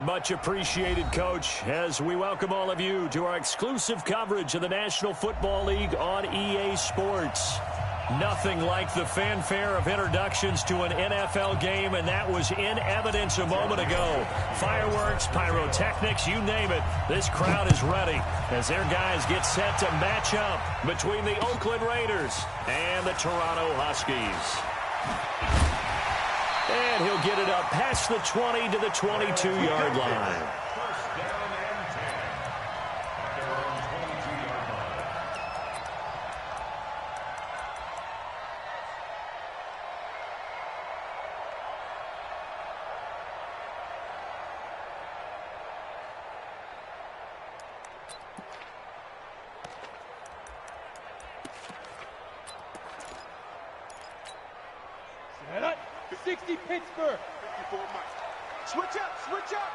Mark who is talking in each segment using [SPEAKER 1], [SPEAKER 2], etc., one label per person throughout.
[SPEAKER 1] Much appreciated, Coach, as we welcome all of you to our exclusive coverage of the National Football League on EA Sports. Nothing like the fanfare of introductions to an NFL game, and that was in evidence a moment ago. Fireworks, pyrotechnics, you name it. This crowd is ready as their guys get set to match up between the Oakland Raiders and the Toronto Huskies. And he'll get it up past the 20 to the 22-yard line.
[SPEAKER 2] Set up. 60 Pittsburgh.
[SPEAKER 3] 54 Mike. Switch up, switch up.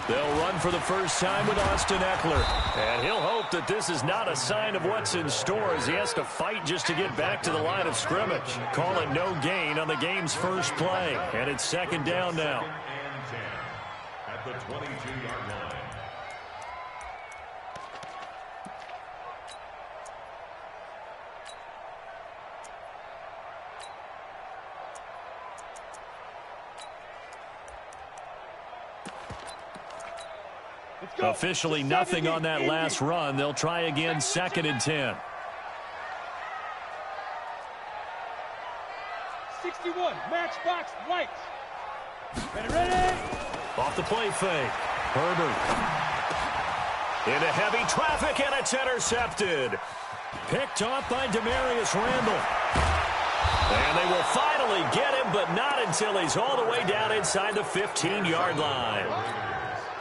[SPEAKER 1] They'll run for the first time with Austin Eckler. And he'll hope that this is not a sign of what's in store as he has to fight just to get back to the line of scrimmage. Call it no gain on the game's first play. And it's second down now.
[SPEAKER 4] At the 22-yard line.
[SPEAKER 1] Officially nothing on that last run. They'll try again, second and 10.
[SPEAKER 2] 61, matchbox lights. Ready.
[SPEAKER 1] Off the play fake. Herbert. Into heavy traffic, and it's intercepted. Picked off by Demarius Randall. And they will finally get him, but not until he's all the way down inside the 15-yard line.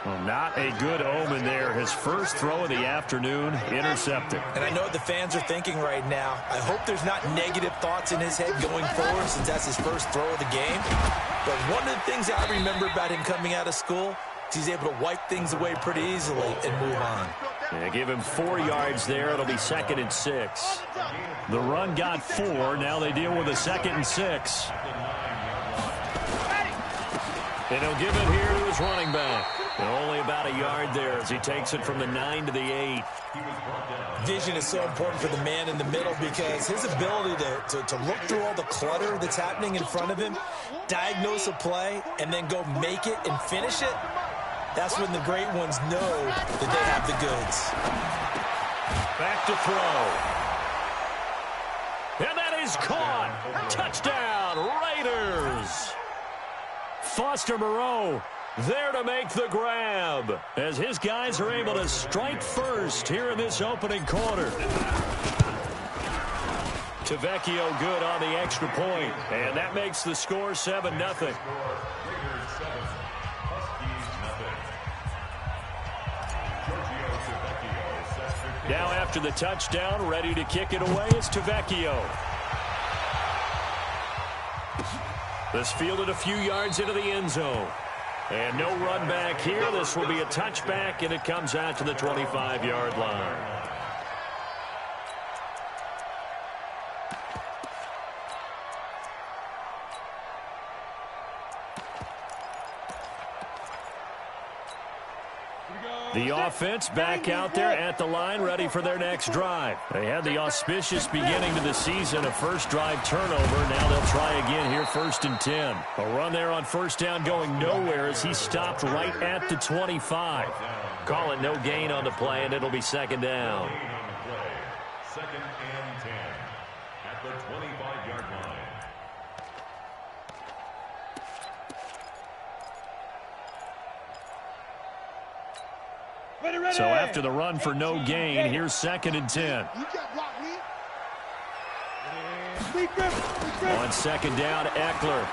[SPEAKER 1] Well, not a good omen there. His first throw of the afternoon intercepted.
[SPEAKER 5] And I know what the fans are thinking right now. I hope there's not negative thoughts in his head going forward since that's his first throw of the game. But one of the things I remember about him coming out of school is he's able to wipe things away pretty easily and move on.
[SPEAKER 1] Yeah, give him 4 yards there. It'll be second and 6. The run got 4. Now they deal with a second and 6. And he'll give it here to his running back. And only about a yard there as he takes it from the 9 to the 8.
[SPEAKER 5] Vision is so important for the man in the middle because his ability to look through all the clutter that's happening in front of him, diagnose a play, and then go make it and finish it, that's when the great ones know that they have the goods.
[SPEAKER 1] Back to throw. And that is caught. Touchdown, Raiders. Foster Moreau there to make the grab as his guys are able to strike first here in this opening quarter. Tavecchio good on the extra point, and that makes the score 7-0. Now after the touchdown, ready to kick it away is Tavecchio. This fielded a few yards into the end zone. And no run back here. This will be a touchback, and it comes out to the 25-yard line. The offense back out there at the line, ready for their next drive. They had the auspicious beginning to the season, a first drive turnover. Now they'll try again here, first and 10. A run there on first down going nowhere as he stopped right at the 25. Call it no gain on the play, and it'll be second down.
[SPEAKER 4] Second and 10 at the 25-yard line.
[SPEAKER 2] Ready.
[SPEAKER 1] So after the run for no gain, here's second and 10. On second down, Eckler.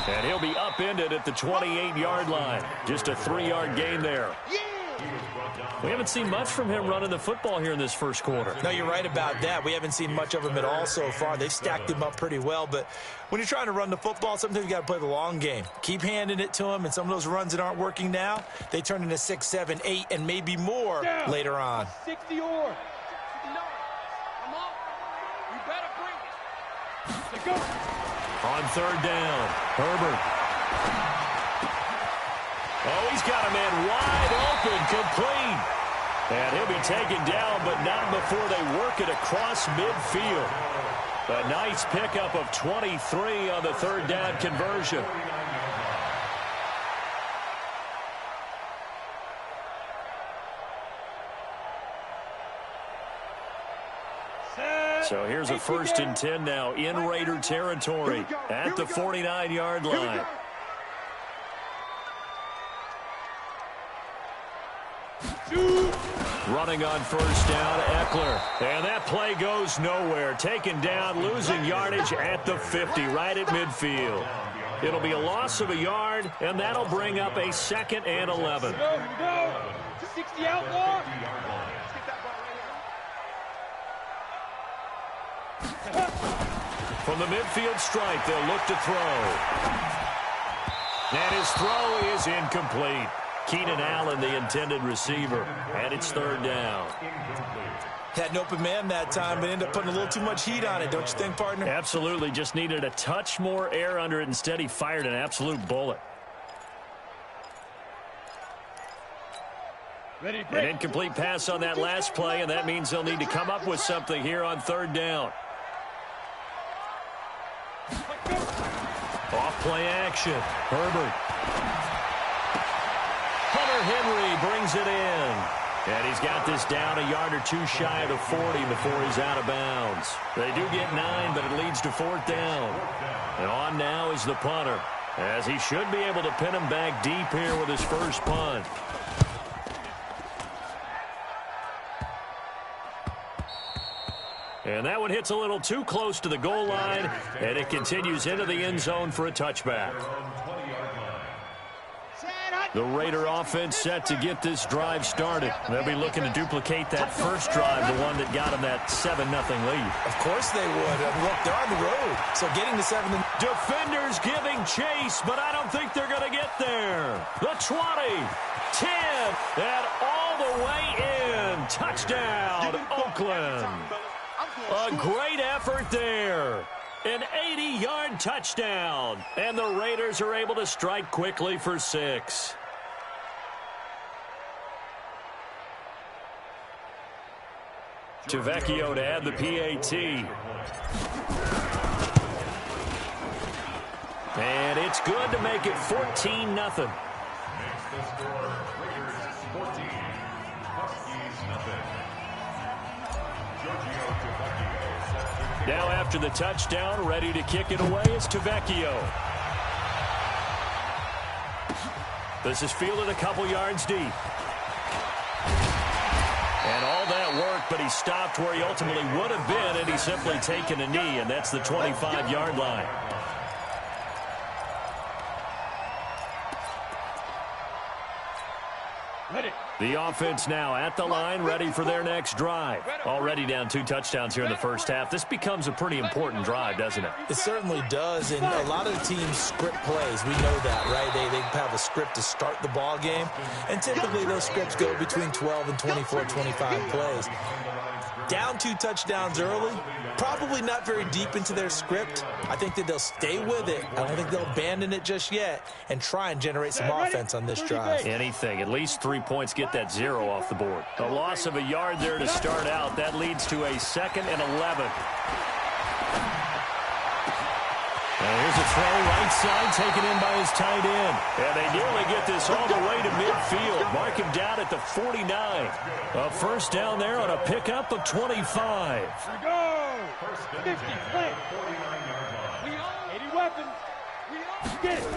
[SPEAKER 1] And he'll be upended at the 28-yard line. Just a 3-yard gain there. We haven't seen much from him running the football here in this first quarter.
[SPEAKER 5] No, you're right about that. We haven't seen much of him at all so far. They've stacked him up pretty well. But when you're trying to run the football, sometimes you got to play the long game. Keep handing it to him, and some of those runs that aren't working now, they turn into 6, 7, 8, and maybe more later on.
[SPEAKER 2] 60 or. 69. Come on. You better bring it. Go.
[SPEAKER 1] On third down, Herbert. Oh, he's got a man wide open, complete. And he'll be taken down, but not before they work it across midfield. A nice pickup of 23 on the third down conversion. So here's a 1st and 10 now in Raider territory at the 49-yard line. Running on first down, Eckler. And that play goes nowhere. Taken down, losing yardage at the 50, right at midfield. It'll be a loss of a yard, and that'll bring up a 2nd and 11.
[SPEAKER 2] Go. 60 outlaw.
[SPEAKER 1] From the midfield stripe, they'll look to throw. And his throw is incomplete. Keenan Allen, the intended receiver, and it's 3rd down.
[SPEAKER 5] Had an open man that time, but ended up putting a little too much heat on it, don't you think, partner?
[SPEAKER 1] Absolutely. Just needed a touch more air under it. Instead, he fired an absolute bullet.
[SPEAKER 2] Ready,
[SPEAKER 1] An incomplete pass on that last play, and that means they'll need to come up with something here on 3rd down. Off play action. Herbert. Hunter Henry brings it in. And he's got this down a yard or two shy of the 40 before he's out of bounds. They do get 9, but it leads to 4th down. And on now is the punter, as he should be able to pin him back deep here with his first punt. And that one hits a little too close to the goal line, and it continues into the end zone for a touchback. The Raider offense set to get this drive started. They'll be looking to duplicate that first drive, the one that got them that 7-0 lead.
[SPEAKER 5] Of course they would. Look, they're on the road, so getting to 7.
[SPEAKER 1] Defenders giving chase, but I don't think they're going to get there. The 20, 10, and all the way in. Touchdown, Oakland. A great effort there. An 80-yard touchdown. And the Raiders are able to strike quickly for 6. Tavecchio to add the PAT. And it's good to make it 14-0.
[SPEAKER 4] Makes the score Raiders 14, Huskies nothing.
[SPEAKER 1] Now after the touchdown, ready to kick it away is Tavecchio. This is fielded a couple yards deep. And all that work, but he stopped where he ultimately would have been, and he's simply taken a knee, and that's the 25-yard line. The offense now at the line, ready for their next drive. Already down 2 touchdowns here in the first half. This becomes a pretty important drive, doesn't it?
[SPEAKER 5] It certainly does, and a lot of the teams script plays. We know that, right? They have a script to start the ball game, and typically those scripts go between 12 and 24, 25 plays. Down 2 touchdowns early, probably not very deep into their script. I think that they'll stay with it. I don't think they'll abandon it just yet and try and generate some offense on this drive.
[SPEAKER 1] Anything. At least 3 points get that 0 off the board. A loss of a yard there to start out. That leads to a 2nd and 11. And here's a throw right side taken in by his tight end. And they nearly get this all the way to midfield. Mark him down at the 49. A first down there on a pickup of 25.
[SPEAKER 2] Go! 50, play. 80 weapons. Get it.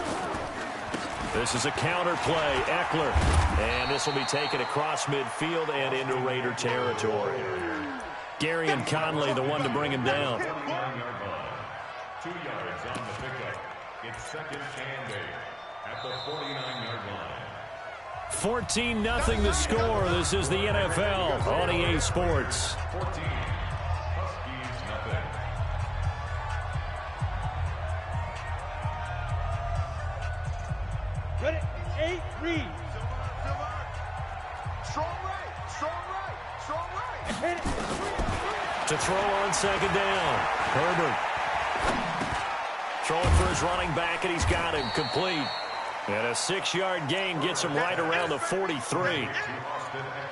[SPEAKER 1] This is a counter play. Eckler. And this will be taken across midfield and into Raider territory. Gary and Conley, the one to bring him down.
[SPEAKER 4] 2 yards on the pickup. It's 2nd and 8 at the 49-yard line.
[SPEAKER 1] 14-0 the score. This is the NFL on EA Sports.
[SPEAKER 4] 14. Huskies nothing.
[SPEAKER 2] Ready? 8, read.
[SPEAKER 3] Strong right, strong right, strong right.
[SPEAKER 2] Hit it.
[SPEAKER 1] To throw on 2nd down. Herbert. Throwing for his running back, and he's got him complete. And a 6-yard gain gets him right around the 43.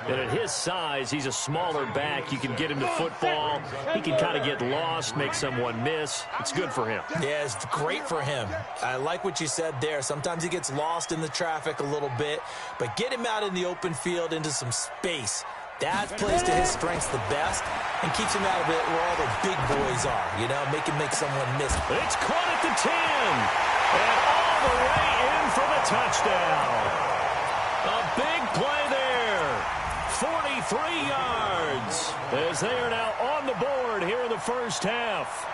[SPEAKER 1] And at his size, he's a smaller back. You can get him to football. He can kind of get lost, make someone miss. It's good for him.
[SPEAKER 5] Yeah, it's great for him. I like what you said there. Sometimes he gets lost in the traffic a little bit, but get him out in the open field into some space. That plays to his strengths the best and keeps him out of it where all the big boys are, you know, make someone miss.
[SPEAKER 1] It's caught at the 10, and all the way in for the touchdown. A big play there, 43 yards, as they are now on the board here in the first half.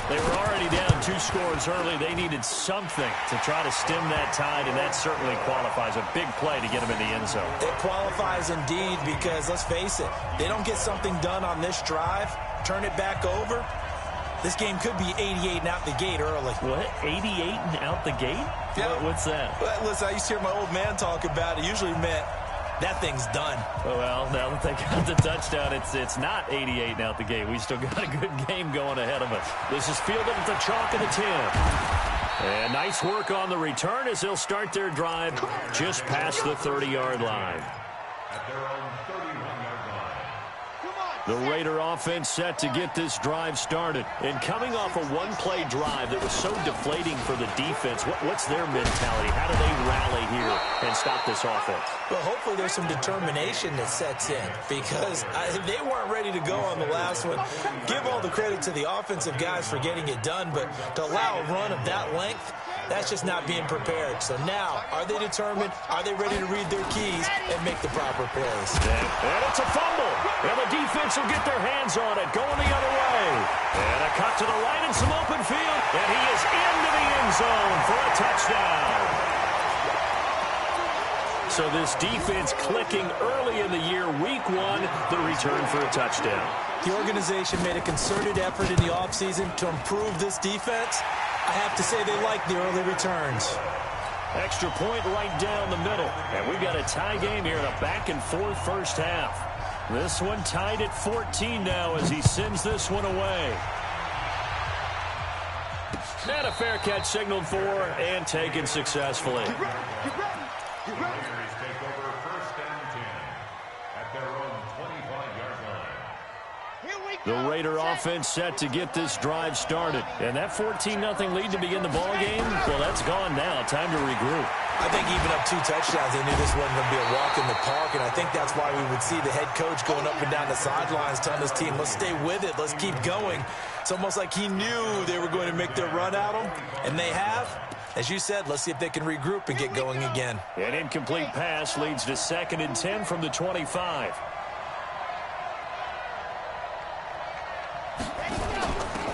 [SPEAKER 1] They were already down 2 scores early. They needed something to try to stem that tide, and that certainly qualifies. A big play to get them in the end zone.
[SPEAKER 5] It qualifies indeed because, let's face it, they don't get something done on this drive, turn it back over, this game could be 88 and out the gate early.
[SPEAKER 1] What? 88 and out the gate?
[SPEAKER 5] Yeah.
[SPEAKER 1] What's that?
[SPEAKER 5] Well, listen, I used to hear my old man talk about it. Usually meant that thing's done.
[SPEAKER 1] Well, now that they got the touchdown, it's not 88 and out the gate. We still got a good game going ahead of us. This is fielded at the chalk of the 10. And nice work on the return as they'll start their drive just past the 30-yard line.
[SPEAKER 4] At their own 31-yard line.
[SPEAKER 1] The Raider offense set to get this drive started. And coming off a one-play drive that was so deflating for the defense, what's their mentality? How do they rally here and stop this offense?
[SPEAKER 5] Well, hopefully there's some determination that sets in because they weren't ready to go on the last one. Give all the credit to the offensive guys for getting it done, but to allow a run of that length, that's just not being prepared. So now, are they determined? Are they ready to read their keys and make the proper plays?
[SPEAKER 1] And it's a fumble. And the defense will get their hands on it, going the other way. And a cut to the right and some open field. And he is into the end zone for a touchdown. So this defense clicking early in the year, week 1, the return for a touchdown.
[SPEAKER 5] The organization made a concerted effort in the offseason to improve this defense. I have to say they like the early returns.
[SPEAKER 1] Extra point right down the middle. And we've got a tie game here in a back-and-forth first half. This one tied at 14 now as he sends this one away. And a fair catch signaled for and taken successfully.
[SPEAKER 4] Raiders take over first and 10 at their own 25-yard line.
[SPEAKER 1] The Raider offense set to get this drive started. And that 14-0 lead to begin the ball game, well, that's gone now. Time to regroup.
[SPEAKER 5] I think even up 2 touchdowns, they knew this wasn't going to be a walk in the park, and I think that's why we would see the head coach going up and down the sidelines telling his team, let's stay with it, let's keep going. It's almost like he knew they were going to make their run at him, and they have. As you said, let's see if they can regroup and get going again.
[SPEAKER 1] An incomplete pass leads to 2nd and 10 from the 25.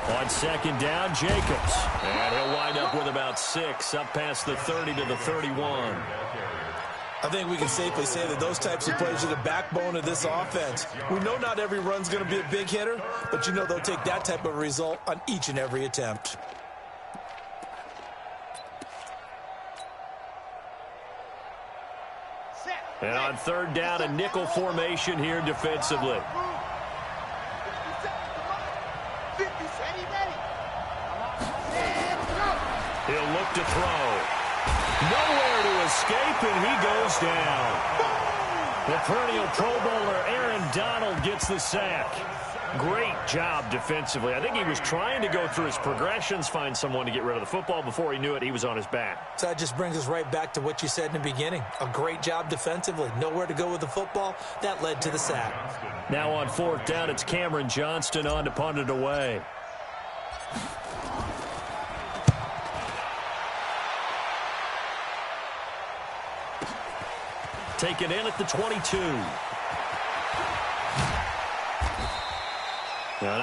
[SPEAKER 1] On 2nd down, Jacobs. And he'll wind up with about 6, up past the 30 to the 31.
[SPEAKER 5] I think we can safely say that those types of plays are the backbone of this offense. We know not every run's going to be a big hitter, but you know they'll take that type of result on each and every attempt.
[SPEAKER 1] And on 3rd down, a nickel formation here defensively. He'll look to throw. Nowhere to escape, and he goes down. The perennial Pro Bowler Aaron Donald gets the sack. Great job defensively. I think he was trying to go through his progressions, find someone to get rid of the football. Before he knew it, he was on his back.
[SPEAKER 5] So that just brings us right back to what you said in the beginning. A great job defensively. Nowhere to go with the football. That led to the sack.
[SPEAKER 1] Now on 4th down, it's Cameron Johnston on to punt it away. Taken in at the 22. Now,